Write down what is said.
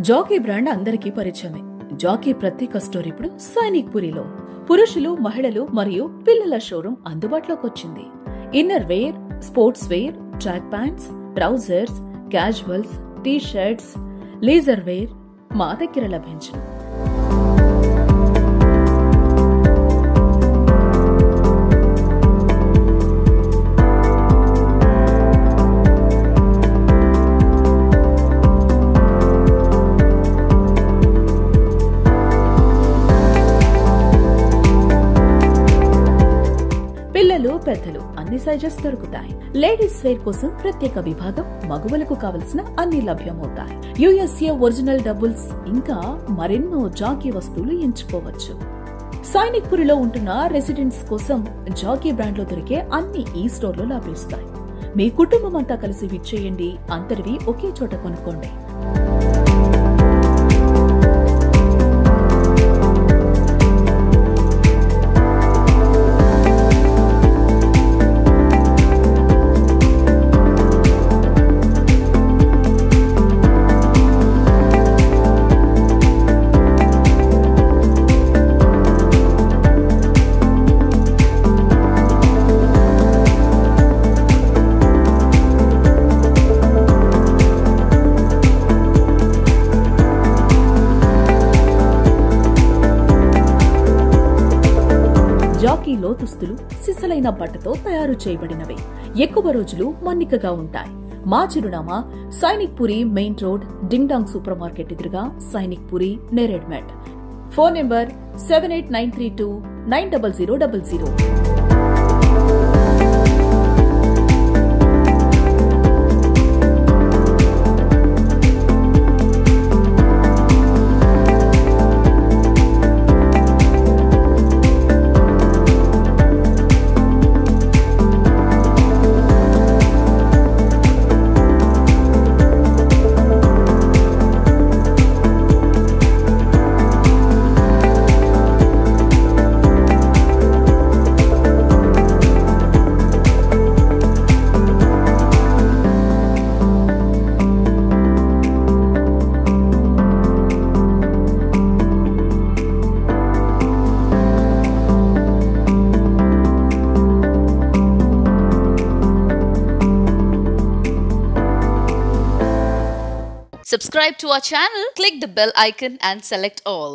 Jackie brand అందరికీ పరిచయమే. Jackie ప్రత్యేక స్టోర్ ఇప్పుడు సైనిక్ పురిలో. పురుషులు, మహిళలు మరియు పిల్లల షోరూం అందుబాటులోకి వచ్చింది. Inner wear, sports wear, track pants, trousers, casuals, T shirts, leisure wear మా దగ్గర లభించును. పిల్లలు, పెద్దలు అన్ని సైజెస్ దొరుకుతాయి. లేడీస్ వేర్ కోసం ప్రత్యేక విభాగం, మగువలకు కావలసిన అన్ని లభ్యమవుతాయి. యుఎస్ఏ ఒరిజినల్ డబుల్స్ ఇంకా మరెన్నో జాకీ వస్తువులు ఎంచుకోవచ్చు. సైనిక్ పురిలో ఉంటున్న రెసిడెంట్స్ కోసం జాకీ బ్రాండ్ లో దొరికే అన్ని ఈ స్టోర్ లో లభిస్తాయి. మీ కుటుంబం అంతా కలిసి విచ్చేయండి. అందరివి ఒకే చోట కొనుక్కోండి. జాకీ లోతుస్తులు సిసలైన బట్టతో తయారు చేయబడినవి. ఎక్కువ రోజులు మన్నికగా ఉంటాయి. మా చిరునామా Sainikpuri main road, ding dong super market ఎదురుగా, Sainikpuri, Neredmet. Phone number 7893290000. Subscribe to our channel, click the bell icon and select all.